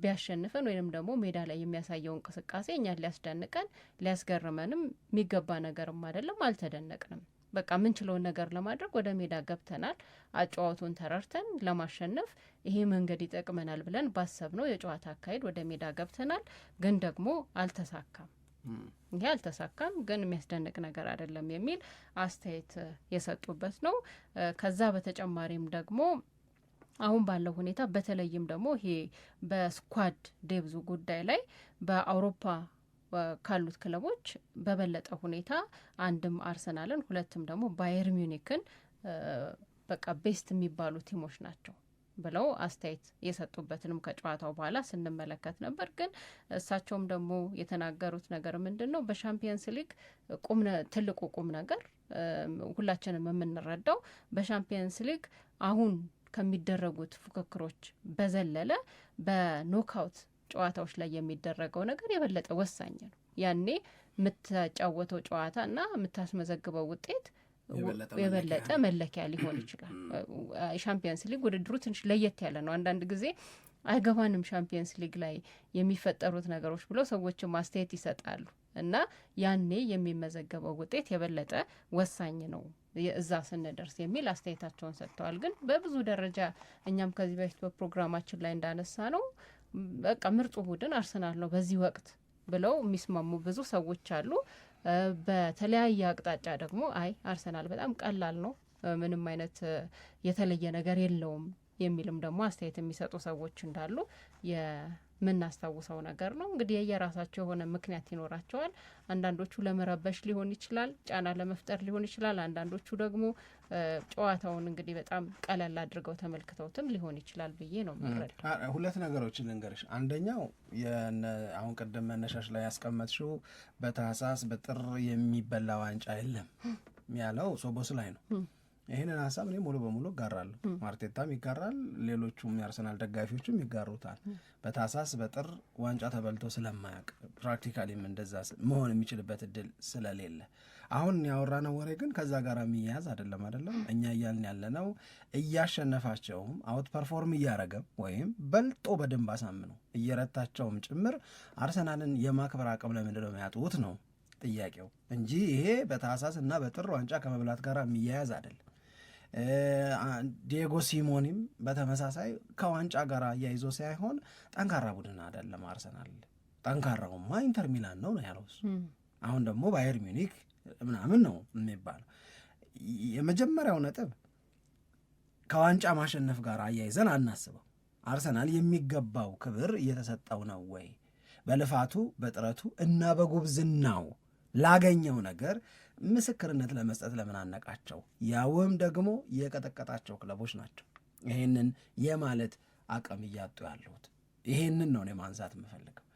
ቢያሸንፈን ወይንም ደግሞ ሜዳ ላይ የሚያሳየው እንቅስቃሴ እኛን ሊያስደንቀን ሊያስገርመንም የሚገባ ነገርም አይደለም። አልተደነቅንም። በቃ የምንችለውን ነገር ለማድረግ ወደ ሜዳ ገብተናል። አጨዋወቱን ተረርተን ለማሸነፍ ይሄ መንገድ ይጠቅመናል ብለን ባሰብነው የጨዋታ አካሄድ ወደ ሜዳ ገብተናል። ግን ደግሞ አልተሳካም። ይሄ አልተሳካም፣ ግን የሚያስደንቅ ነገር አይደለም የሚል አስተያየት የሰጡበት ነው። ከዛ በተጨማሪም ደግሞ አሁን ባለው ሁኔታ በተለይም ደግሞ ይሄ በስኳድ ዴብዙ ጉዳይ ላይ በአውሮፓ ካሉት ክለቦች በበለጠ ሁኔታ አንድም አርሰናልን ሁለትም ደግሞ ባየር ሚዩኒክን በቃ ቤስት የሚባሉ ቲሞች ናቸው ብለው አስተያየት የሰጡበትንም ከጨዋታው በኋላ ስንመለከት ነበር። ግን እሳቸውም ደግሞ የተናገሩት ነገር ምንድን ነው? በሻምፒየንስ ሊግ ትልቁ ቁም ነገር ሁላችንም የምንረዳው በሻምፒየንስ ሊግ አሁን ከሚደረጉት ፉክክሮች በዘለለ በኖክአውት ጨዋታዎች ላይ የሚደረገው ነገር የበለጠ ወሳኝ ነው። ያኔ የምትጫወተው ጨዋታ እና የምታስመዘግበው ውጤት የበለጠ መለኪያ ሊሆን ይችላል። ሻምፒየንስ ሊግ ውድድሩ ትንሽ ለየት ያለ ነው። አንዳንድ ጊዜ አይገባንም ሻምፒየንስ ሊግ ላይ የሚፈጠሩት ነገሮች ብለው ሰዎችም አስተያየት ይሰጣሉ እና ያኔ የሚመዘገበው ውጤት የበለጠ ወሳኝ ነው እዛ ስንደርስ የሚል አስተያየታቸውን ሰጥተዋል። ግን በብዙ ደረጃ እኛም ከዚህ በፊት በፕሮግራማችን ላይ እንዳነሳ ነው በቃ ምርጡ ቡድን አርሰናል ነው በዚህ ወቅት ብለው የሚስማሙ ብዙ ሰዎች አሉ። በተለያየ አቅጣጫ ደግሞ አይ አርሰናል በጣም ቀላል ነው፣ ምንም አይነት የተለየ ነገር የለውም የሚልም ደግሞ አስተያየት የሚሰጡ ሰዎች እንዳሉ የምናስታውሰው ነገር ነው። እንግዲህ የየራሳቸው የሆነ ምክንያት ይኖራቸዋል። አንዳንዶቹ ለመረበሽ ሊሆን ይችላል፣ ጫና ለመፍጠር ሊሆን ይችላል። አንዳንዶቹ ደግሞ ጨዋታውን እንግዲህ በጣም ቀለል አድርገው ተመልክተውትም ሊሆን ይችላል ብዬ ነው የምረዳው። ሁለት ነገሮችን ልንገርሽ። አንደኛው አሁን ቅድም መነሻሽ ላይ ያስቀመጥሽው በታህሳስ በጥር የሚበላ ዋንጫ የለም ያለው ሶቦስ ላይ ነው። ይህንን ሀሳብ እኔ ሙሉ በሙሉ እጋራለሁ። ማርቴታም ይጋራል፣ ሌሎቹም የአርሰናል ደጋፊዎችም ይጋሩታል። በታህሳስ በጥር ዋንጫ ተበልቶ ስለማያውቅ ፕራክቲካሊም እንደዛ መሆን የሚችልበት እድል ስለሌለ አሁን ያወራነው ወሬ ግን ከዛ ጋር የሚያያዝ አይደለም። እኛ እያልን ያለነው እያሸነፋቸውም አውት ፐርፎርም እያረገም ወይም በልጦ በደንብ አሳምነው እየረታቸውም ጭምር አርሰናልን የማክበር አቅም ለምንድን ነው የሚያጡት ነው ጥያቄው እንጂ ይሄ በታህሳስ እና በጥር ዋንጫ ከመብላት ጋር የሚያያዝ አይደለም። ዲየጎ ሲሞኒም በተመሳሳይ ከዋንጫ ጋር እያይዞ ሳይሆን ጠንካራ ቡድን አይደለም አርሰናል። ጠንካራውማ ኢንተር ሚላን ነው ያለው እሱ። አሁን ደግሞ ባየር ሚዩኒክ ምናምን ነው የሚባለው። የመጀመሪያው ነጥብ ከዋንጫ ማሸነፍ ጋር አያይዘን አናስበው። አርሰናል የሚገባው ክብር እየተሰጠው ነው ወይ? በልፋቱ በጥረቱ እና በጉብዝናው ላገኘው ነገር ምስክርነት ለመስጠት ለምን አነቃቸው? ያውም ደግሞ የቀጠቀጣቸው ክለቦች ናቸው። ይሄንን የማለት አቅም እያጡ ያሉት። ይሄንን ነው እኔ ማንሳት የምፈልገው።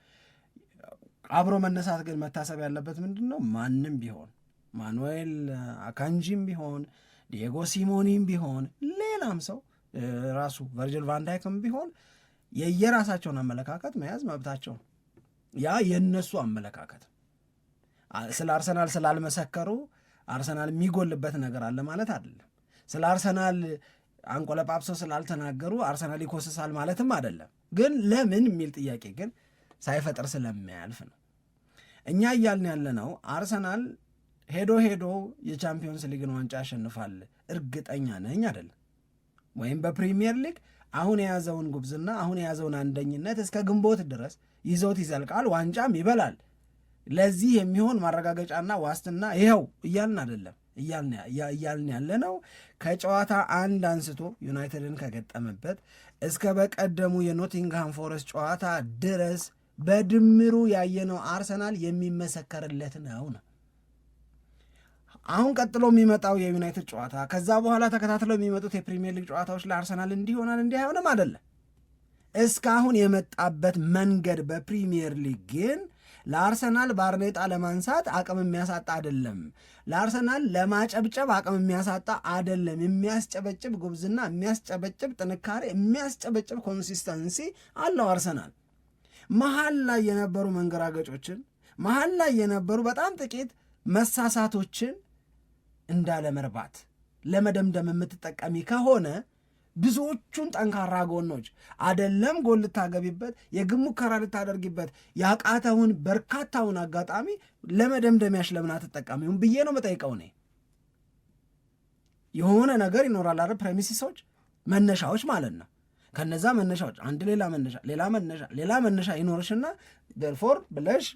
አብሮ መነሳት ግን መታሰብ ያለበት ምንድን ነው? ማንም ቢሆን ማኑኤል አካንጂም ቢሆን ዲየጎ ሲሞኒም ቢሆን ሌላም ሰው ራሱ ቨርጅል ቫንዳይክም ቢሆን የየራሳቸውን አመለካከት መያዝ መብታቸው። ያ የነሱ አመለካከት ስለ አርሰናል ስላልመሰከሩ አርሰናል የሚጎልበት ነገር አለ ማለት አይደለም። ስለ አርሰናል አንቆለጳጵሰው ስላልተናገሩ አርሰናል ይኮስሳል ማለትም አይደለም። ግን ለምን የሚል ጥያቄ ግን ሳይፈጥር ስለሚያልፍ ነው። እኛ እያልን ያለነው አርሰናል ሄዶ የቻምፒዮንስ ሊግን ዋንጫ ያሸንፋል እርግጠኛ ነኝ አይደለም። ወይም በፕሪሚየር ሊግ አሁን የያዘውን ጉብዝና አሁን የያዘውን አንደኝነት እስከ ግንቦት ድረስ ይዞት ይዘልቃል፣ ዋንጫም ይበላል። ለዚህ የሚሆን ማረጋገጫና ዋስትና ይኸው እያልን አይደለም። እያልን ያለ ነው ከጨዋታ አንድ አንስቶ ዩናይትድን ከገጠመበት እስከ በቀደሙ የኖቲንግሃም ፎረስት ጨዋታ ድረስ በድምሩ ያየነው አርሰናል የሚመሰከርለት ነው። አሁን ቀጥሎ የሚመጣው የዩናይትድ ጨዋታ ከዛ በኋላ ተከታትለው የሚመጡት የፕሪሚየር ሊግ ጨዋታዎች ለአርሰናል እንዲሆናል እንዲህ አይሆንም አይደለም። እስካሁን የመጣበት መንገድ በፕሪሚየር ሊግ ግን ለአርሰናል ባርኔጣ ለማንሳት አቅም የሚያሳጣ አይደለም። ለአርሰናል ለማጨብጨብ አቅም የሚያሳጣ አይደለም። የሚያስጨበጭብ ጉብዝና፣ የሚያስጨበጭብ ጥንካሬ፣ የሚያስጨበጭብ ኮንሲስተንሲ አለው አርሰናል። መሀል ላይ የነበሩ መንገራገጮችን፣ መሀል ላይ የነበሩ በጣም ጥቂት መሳሳቶችን እንዳለመርባት ለመደምደም የምትጠቀሚ ከሆነ ብዙዎቹን ጠንካራ ጎኖች አደለም ጎል ልታገቢበት የግብ ሙከራ ልታደርጊበት ያቃተውን በርካታውን አጋጣሚ ለመደምደሚያሽ ለምን አትጠቀሚውን ብዬ ነው መጠይቀው። እኔ የሆነ ነገር ይኖራል አይደል? ፕሬሚሲሶች፣ መነሻዎች ማለት ነው። ከነዛ መነሻዎች አንድ ሌላ መነሻ ይኖርሽና ደርፎር ብለሽ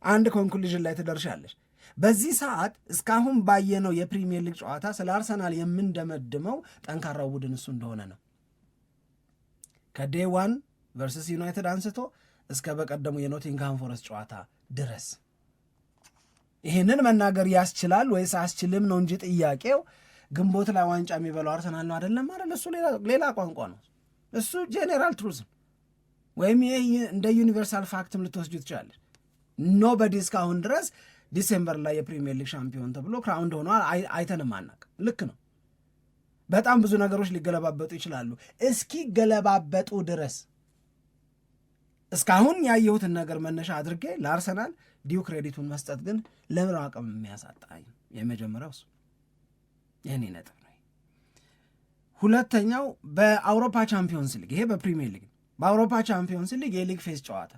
አንድ ኮንክሉዥን ላይ ትደርሻለሽ። በዚህ ሰዓት እስካሁን ባየነው የፕሪሚየር ሊግ ጨዋታ ስለ አርሰናል የምንደመድመው ጠንካራው ቡድን እሱ እንደሆነ ነው። ከዴይ ዋን ቨርሰስ ዩናይትድ አንስቶ እስከ በቀደሙ የኖቲንግሃም ፎረስት ጨዋታ ድረስ ይህንን መናገር ያስችላል ወይስ አያስችልም ነው እንጂ ጥያቄው ግንቦት ላይ ዋንጫ የሚበላው አርሰናል ነው አይደለም አይደል? እሱ ሌላ ቋንቋ ነው። እሱ ጄኔራል ትሩዝ ወይም ይህ እንደ ዩኒቨርሳል ፋክትም ልትወስጁ ትችላለች። ኖበዲ እስካሁን ድረስ ዲሴምበር ላይ የፕሪሚየር ሊግ ሻምፒዮን ተብሎ ክራውንድ ሆኖ አይተንም አናውቅም። ልክ ነው። በጣም ብዙ ነገሮች ሊገለባበጡ ይችላሉ። እስኪ ገለባበጡ ድረስ እስካሁን ያየሁትን ነገር መነሻ አድርጌ ለአርሰናል ዲው ክሬዲቱን መስጠት ግን ለምን አቅም የሚያሳጣኝ የመጀመሪያው እሱ የኔ ነጥብ ነው። ሁለተኛው በአውሮፓ ቻምፒዮንስ ሊግ፣ ይሄ በፕሪሚየር ሊግ፣ በአውሮፓ ቻምፒዮንስ ሊግ የሊግ ፌዝ ጨዋታ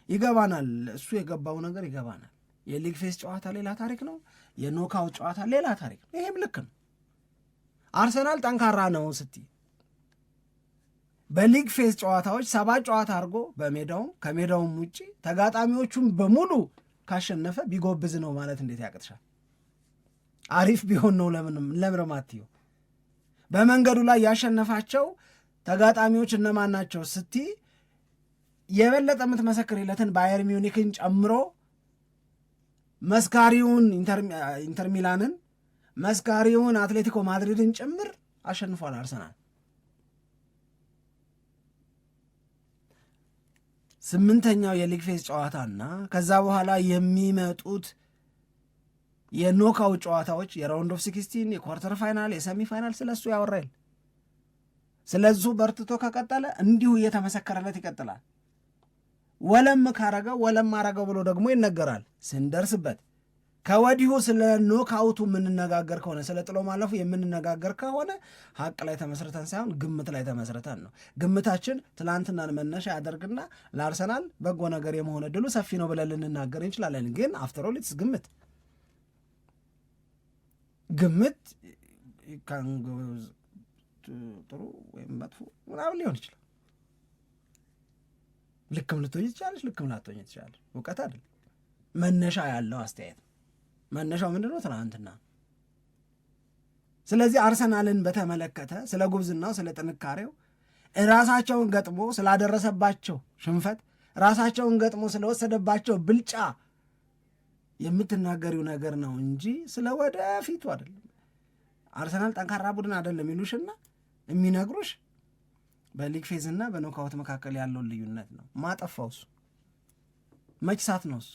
ይገባናል። እሱ የገባው ነገር ይገባናል። የሊግ ፌስ ጨዋታ ሌላ ታሪክ ነው። የኖካውት ጨዋታ ሌላ ታሪክ ነው። ይሄም ልክ ነው። አርሰናል ጠንካራ ነው ስትይ በሊግ ፌስ ጨዋታዎች 7 ጨዋታ አድርጎ በሜዳውም ከሜዳውም ውጭ ተጋጣሚዎቹን በሙሉ ካሸነፈ ቢጎብዝ ነው ማለት እንዴት ያቅትሻል? አሪፍ ቢሆን ነው ለምን ማትየው? በመንገዱ ላይ ያሸነፋቸው ተጋጣሚዎች እነማን ናቸው ስትይ የበለጠ የምትመሰክርለትን ባየር ሚዩኒክን ጨምሮ መስካሪውን ኢንተር ሚላንን መስካሪውን አትሌቲኮ ማድሪድን ጭምር አሸንፏል አርሰናል። 8ኛው የሊግ ፌዝ ጨዋታና ከዛ በኋላ የሚመጡት የኖካውት ጨዋታዎች የራውንድ ኦፍ 16 የኳርተር ፋይናል የሰሚ ፋይናል ስለሱ ያወራል። ስለሱ በርትቶ ከቀጠለ እንዲሁ እየተመሰከረለት ይቀጥላል። ወለም ካረገው ወለም አረገው ብሎ ደግሞ ይነገራል ስንደርስበት። ከወዲሁ ስለ ኖክአውቱ የምንነጋገር ከሆነ ስለ ጥሎ ማለፉ የምንነጋገር ከሆነ ሀቅ ላይ ተመስርተን ሳይሆን ግምት ላይ ተመስርተን ነው። ግምታችን ትላንትናን መነሻ ያደርግና ለአርሰናል በጎ ነገር የመሆን ዕድሉ ሰፊ ነው ብለን ልንናገር እንችላለን። ግን አፍተር ኦል ኢትስ ግምት ጥሩ ወይም መጥፎ ምናምን ሊሆን ይችላል። ልክም ልትሆኝ ትችላለች፣ ልክም ላትሆኝ ትችላለች። እውቀት አይደለም መነሻ ያለው አስተያየት። መነሻው ምንድነው? ትናንትና። ስለዚህ አርሰናልን በተመለከተ ስለ ጉብዝናው፣ ስለ ጥንካሬው ራሳቸውን ገጥሞ ስላደረሰባቸው ሽንፈት፣ ራሳቸውን ገጥሞ ስለወሰደባቸው ብልጫ የምትናገሪው ነገር ነው እንጂ ስለ ወደፊቱ አይደለም። አርሰናል ጠንካራ ቡድን አይደለም ይሉሽና የሚነግሩሽ በሊግ ፌዝ እና በኖካውት መካከል ያለውን ልዩነት ነው ማጠፋው። እሱ መች ሳት ነው እሱ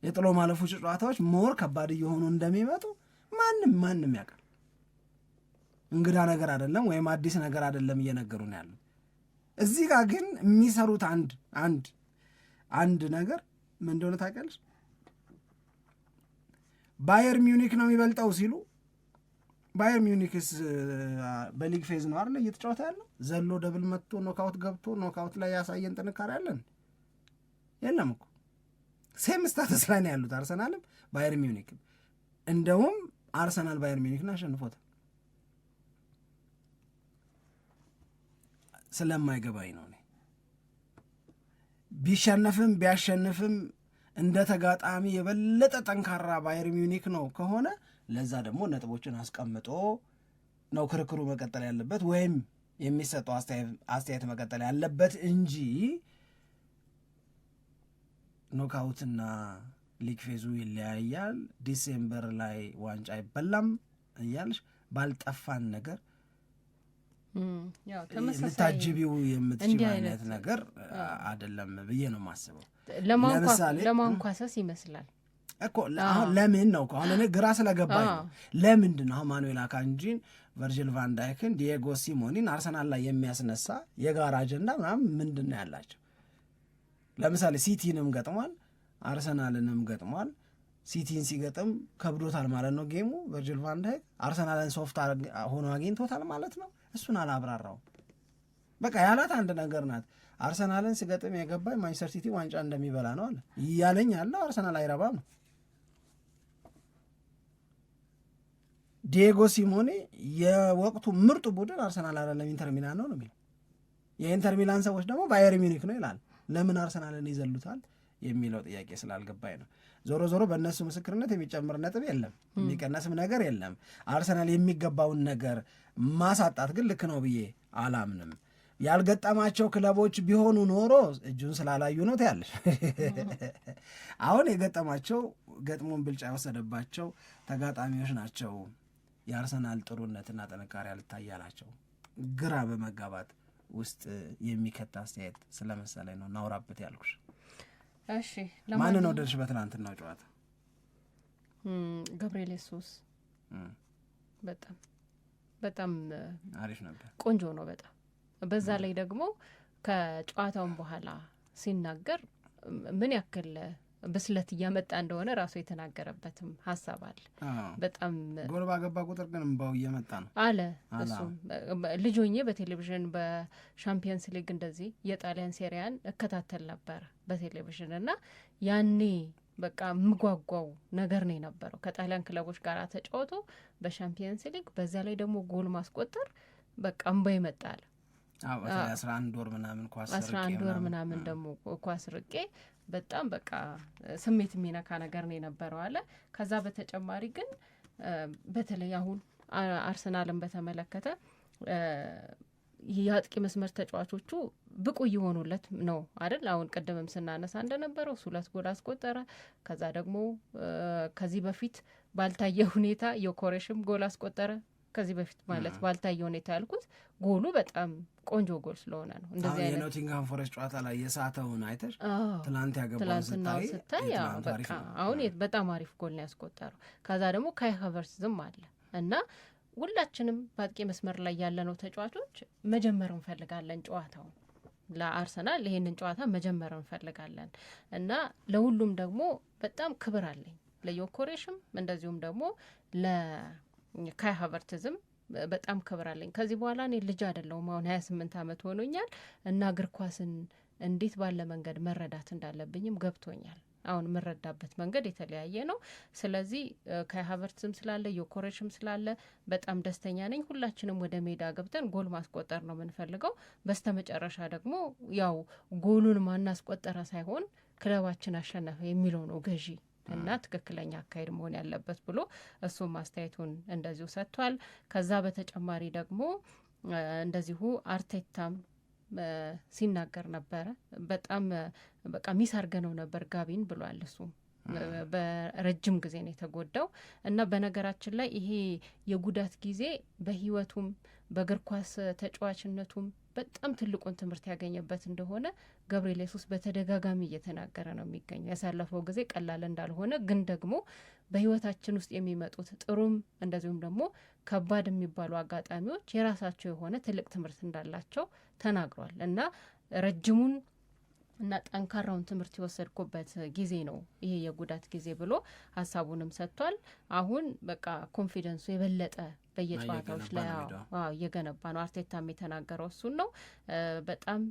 የጥሎ ማለፎች ጨዋታዎች ሞር ከባድ እየሆኑ እንደሚመጡ ማንም ያውቃል። እንግዳ ነገር አይደለም ወይም አዲስ ነገር አይደለም እየነገሩ ነው ያለው። እዚህ ጋር ግን የሚሰሩት አንድ ነገር ምን እንደሆነ ታውቂያለሽ? ባየር ሚዩኒክ ነው የሚበልጠው ሲሉ ባየር ሚዩኒክስ በሊግ ፌዝ ነው አይደል እየተጫወተ ያለው። ዘሎ ደብል መጥቶ ኖካውት ገብቶ ኖካውት ላይ ያሳየን ጥንካሬ አለን የለም እኮ። ሴም ስታተስ ላይ ነው ያሉት አርሰናልም ባየር ሚዩኒክም። እንደውም አርሰናል ባየር ሚዩኒክን አሸንፎታል። ስለማይገባኝ ነው። ቢሸነፍም ቢያሸንፍም እንደ ተጋጣሚ የበለጠ ጠንካራ ባየር ሚዩኒክ ነው ከሆነ ለዛ ደግሞ ነጥቦችን አስቀምጦ ነው ክርክሩ መቀጠል ያለበት ወይም የሚሰጠው አስተያየት መቀጠል ያለበት እንጂ ኖካውትና ሊግ ፌዙ ይለያያል፣ ዲሴምበር ላይ ዋንጫ አይበላም እያልሽ ባልጠፋን ነገር ልታጅቢው የምትችል አይነት ነገር አይደለም ብዬ ነው የማስበው። ለማንኳሰስ ይመስላል እኮ አሁን ለምን ነው አሁን እኔ ግራ ስለገባኝ ነው። ለምንድን ነው አሁን ማኑኤል አካንጂን፣ ቨርጂል ቫን ዳይክን፣ ዲየጎ ሲሞኒን አርሰናል ላይ የሚያስነሳ የጋራ አጀንዳ ምናምን ምንድን ነው ያላቸው? ለምሳሌ ሲቲንም ገጥሟል፣ አርሰናልንም ገጥሟል። ሲቲን ሲገጥም ከብዶታል ማለት ነው ጌሙ። ቨርጂል ቫን ዳይክ አርሰናልን ሶፍት ሆኖ አግኝቶታል ማለት ነው። እሱን አላብራራው። በቃ ያላት አንድ ነገር ናት። አርሰናልን ሲገጥም የገባኝ ማንቸስተር ሲቲ ዋንጫ እንደሚበላ ነው አለ እያለኝ ያለው አርሰናል አይረባም ነው። ዲየጎ ሲሞኔ የወቅቱ ምርጡ ቡድን አርሰናል አይደለም ኢንተር ሚላን ነው የሚለው። የኢንተር ሚላን ሰዎች ደግሞ ባየር ሚኒክ ነው ይላል። ለምን አርሰናልን ይዘሉታል የሚለው ጥያቄ ስላልገባኝ ነው። ዞሮ ዞሮ በእነሱ ምስክርነት የሚጨምር ነጥብ የለም፣ የሚቀነስም ነገር የለም። አርሰናል የሚገባውን ነገር ማሳጣት ግን ልክ ነው ብዬ አላምንም። ያልገጠማቸው ክለቦች ቢሆኑ ኖሮ እጁን ስላላዩ ነው ትያለሽ። አሁን የገጠማቸው ገጥሞን ብልጫ የወሰደባቸው ተጋጣሚዎች ናቸው። የአርሰናል ጥሩነትና ጥንካሬ አልታያላቸው ግራ በመጋባት ውስጥ የሚከት አስተያየት ስለመሰለኝ ነው ናውራበት ያልኩሽ። እሺ ማንን ወደድሽ በትናንትናው ጨዋታ? ገብርኤል ሱስ በጣም አሪፍ ነበር፣ ቆንጆ ነው በጣም። በዛ ላይ ደግሞ ከጨዋታውን በኋላ ሲናገር ምን ያክል ብስለት እያመጣ እንደሆነ ራሱ የተናገረበትም ሀሳብ አለ። በጣም ጎል ባገባ ቁጥር ግን እምባው እየመጣ ነው አለ። እሱም ልጅ ሆኜ በቴሌቪዥን በሻምፒየንስ ሊግ እንደዚህ የጣሊያን ሴሪያን እከታተል ነበር በቴሌቪዥን እና ያኔ በቃ የምጓጓው ነገር ነው የነበረው ከጣሊያን ክለቦች ጋር ተጫውቶ በሻምፒየንስ ሊግ፣ በዛ ላይ ደግሞ ጎል ማስቆጠር በቃ እምባ ይመጣል። 11 ወር ምናምን ኳስ 11 ወር ምናምን ደግሞ ኳስ ርቄ በጣም በቃ ስሜት የሚነካ ነገር ነው የነበረው አለ። ከዛ በተጨማሪ ግን በተለይ አሁን አርሰናልን በተመለከተ የአጥቂ መስመር ተጫዋቾቹ ብቁ እየሆኑለት ነው አይደል? አሁን ቅድምም ስናነሳ እንደነበረው 2 ጎል አስቆጠረ። ከዛ ደግሞ ከዚህ በፊት ባልታየ ሁኔታ የኮሬሽም ጎል አስቆጠረ። ከዚህ በፊት ማለት ባልታየ ሁኔታ ያልኩት ጎሉ በጣም ቆንጆ ጎል ስለሆነ ነው። እንደዚህ አይነት የኖቲንግሃም ፎረስት ጨዋታ ላይ የሳተውን አይተሽ ትላንት ያገባው ስታይ በቃ አሁን በጣም አሪፍ ጎል ነው ያስቆጠረው። ከዛ ደግሞ ካይ ሃቨርትዝም አለ እና ሁላችንም በአጥቂ መስመር ላይ ያለነው ተጫዋቾች መጀመር እንፈልጋለን ጨዋታውን ለአርሰናል ይሄንን ጨዋታ መጀመር እንፈልጋለን እና ለሁሉም ደግሞ በጣም ክብር አለኝ ለዮኮሬሽም እንደዚሁም ደግሞ ለካይ ሃቨርትዝም በጣም ክብር አለኝ። ከዚህ በኋላ እኔ ልጅ አይደለሁም፣ አሁን 28 ዓመት ሆኖኛል እና እግር ኳስን እንዴት ባለ መንገድ መረዳት እንዳለብኝም ገብቶኛል። አሁን የምረዳበት መንገድ የተለያየ ነው። ስለዚህ ካይ ሃቨርትዝም ስላለ ዮኮሬሽም ስላለ በጣም ደስተኛ ነኝ። ሁላችንም ወደ ሜዳ ገብተን ጎል ማስቆጠር ነው የምንፈልገው። በስተመጨረሻ ደግሞ ያው ጎሉን ማናስቆጠረ ሳይሆን ክለባችን አሸነፈ የሚለው ነው ገዢ እና ትክክለኛ አካሄድ መሆን ያለበት ብሎ እሱም አስተያየቱን እንደዚሁ ሰጥቷል። ከዛ በተጨማሪ ደግሞ እንደዚሁ አርቴታም ሲናገር ነበረ። በጣም በቃ ሚስ አርገነው ነበር ጋቢን ብሏል። እሱ በረጅም ጊዜ ነው የተጎዳው እና በነገራችን ላይ ይሄ የጉዳት ጊዜ በህይወቱም በእግር ኳስ ተጫዋችነቱም በጣም ትልቁን ትምህርት ያገኘበት እንደሆነ ገብርኤል ኢየሱስ በተደጋጋሚ እየተናገረ ነው የሚገኘው። ያሳለፈው ጊዜ ቀላል እንዳልሆነ ግን ደግሞ በህይወታችን ውስጥ የሚመጡት ጥሩም እንደዚሁም ደግሞ ከባድ የሚባሉ አጋጣሚዎች የራሳቸው የሆነ ትልቅ ትምህርት እንዳላቸው ተናግሯል እና ረጅሙን እና ጠንካራውን ትምህርት የወሰድኩበት ጊዜ ነው ይሄ የጉዳት ጊዜ ብሎ ሀሳቡንም ሰጥቷል። አሁን በቃ ኮንፊደንሱ የበለጠ በየጨዋታዎች ላይ እየገነባ ነው። አርቴታም የተናገረው እሱን ነው። በጣም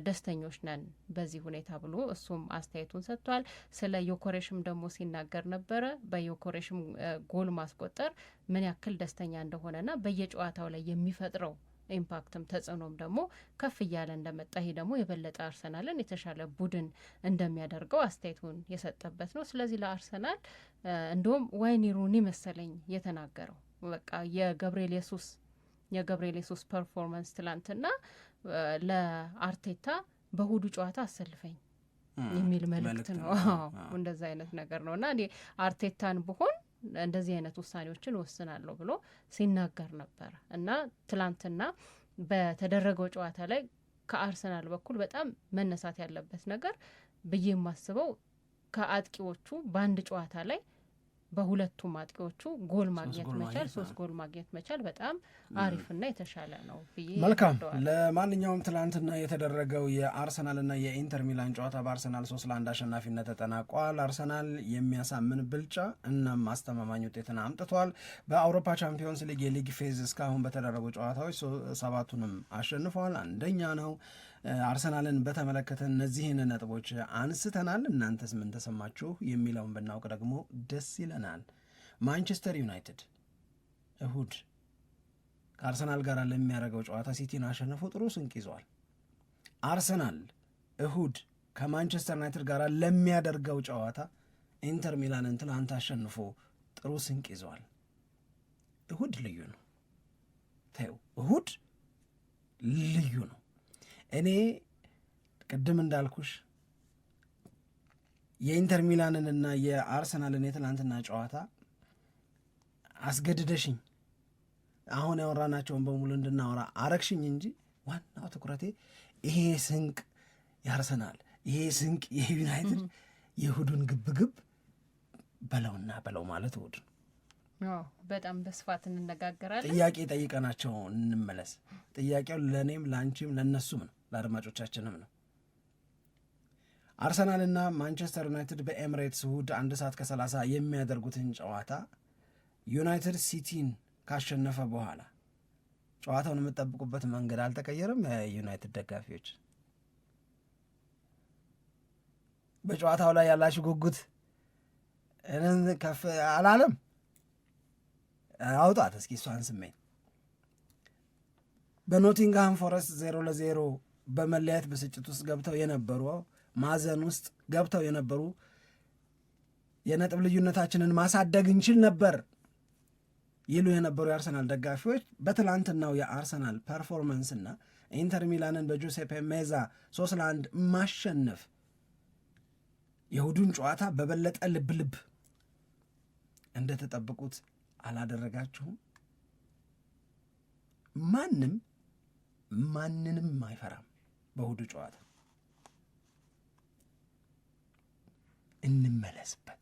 ደስተኞች ነን በዚህ ሁኔታ ብሎ እሱም አስተያየቱን ሰጥቷል። ስለ ዮኮሬሽም ደግሞ ሲናገር ነበረ። በዮኮሬሽም ጎል ማስቆጠር ምን ያክል ደስተኛ እንደሆነና በየጨዋታው ላይ የሚፈጥረው ኢምፓክትም ተጽዕኖም ደግሞ ከፍ እያለ እንደመጣ ይሄ ደግሞ የበለጠ አርሰናልን የተሻለ ቡድን እንደሚያደርገው አስተያየቱን የሰጠበት ነው። ስለዚህ ለአርሰናል እንደውም ዋይኒ ሩኒ መሰለኝ የተናገረው በቃ የገብርኤል ኢየሱስ ፐርፎርማንስ ትላንትና ለአርቴታ በእሁዱ ጨዋታ አሰልፈኝ የሚል መልእክት ነው። እንደዛ አይነት ነገር ነው እና እኔ አርቴታን ብሆን እንደዚህ አይነት ውሳኔዎችን ወስናለሁ ብሎ ሲናገር ነበር እና ትላንትና በተደረገው ጨዋታ ላይ ከአርሰናል በኩል በጣም መነሳት ያለበት ነገር ብዬ የማስበው ከአጥቂዎቹ በአንድ ጨዋታ ላይ በሁለቱም አጥቂዎቹ ጎል ማግኘት መቻል 3 ጎል ማግኘት መቻል በጣም አሪፍና የተሻለ ነው ብዬ መልካም። ለማንኛውም ትላንትና የተደረገው የአርሰናልና የኢንተር ሚላን ጨዋታ በአርሰናል 3-1 አሸናፊነት ተጠናቋል። አርሰናል የሚያሳምን ብልጫ እና ማስተማማኝ ውጤትን አምጥቷል። በአውሮፓ ቻምፒዮንስ ሊግ የሊግ ፌዝ እስካሁን በተደረጉ ጨዋታዎች 7ቱንም አሸንፏል፣ አንደኛ ነው። አርሰናልን በተመለከተ እነዚህን ነጥቦች አንስተናል። እናንተስ ምን ተሰማችሁ የሚለውን ብናውቅ ደግሞ ደስ ይለናል። ማንቸስተር ዩናይትድ እሁድ ከአርሰናል ጋር ለሚያደርገው ጨዋታ ሲቲን አሸንፎ ጥሩ ስንቅ ይዟል። አርሰናል እሁድ ከማንቸስተር ዩናይትድ ጋር ለሚያደርገው ጨዋታ ኢንተር ሚላንን ትላንት አሸንፎ ጥሩ ስንቅ ይዟል። እሁድ ልዩ ነው። ተው እሁድ ልዩ ነው። እኔ ቅድም እንዳልኩሽ የኢንተር ሚላንንና የአርሰናልን የትናንትና ጨዋታ አስገድደሽኝ አሁን ያወራናቸውን በሙሉ እንድናወራ አረግሽኝ እንጂ ዋናው ትኩረቴ ይሄ ስንቅ የአርሰናል ይሄ ስንቅ የዩናይትድ የእሁዱን ግብግብ በለውና በለው ማለት እሁድ ነው። በጣም በስፋት እንነጋገራለን። ጥያቄ ጠይቀናቸው እንመለስ። ጥያቄው ለእኔም ለአንቺም ለነሱም ነው፣ ለአድማጮቻችንም ነው። አርሰናልና ማንቸስተር ዩናይትድ በኤምሬትስ እሁድ 1:30 የሚያደርጉትን ጨዋታ ዩናይትድ ሲቲን ካሸነፈ በኋላ ጨዋታውን የምጠብቁበት መንገድ አልተቀየረም። የዩናይትድ ደጋፊዎች በጨዋታው ላይ ያላችሁ ጉጉት ከፍ አላለም? አውጣት እስኪ እሷን ስሜን። በኖቲንግሃም ፎረስት 0-0 በመለያየት ብስጭት ውስጥ ገብተው የነበሩ ማዘን ውስጥ ገብተው የነበሩ የነጥብ ልዩነታችንን ማሳደግ እንችል ነበር ይሉ የነበሩ የአርሰናል ደጋፊዎች በትላንትናው የአርሰናል ፐርፎርማንስና ኢንተር ሚላንን በጆሴፔ ሜዛ 3-1 ማሸነፍ የእሁዱን ጨዋታ በበለጠ ልብ እንደተጠበቁት አላደረጋችሁም። ማንንም አይፈራም በእሁዱ ጨዋታ። እንመለስበት።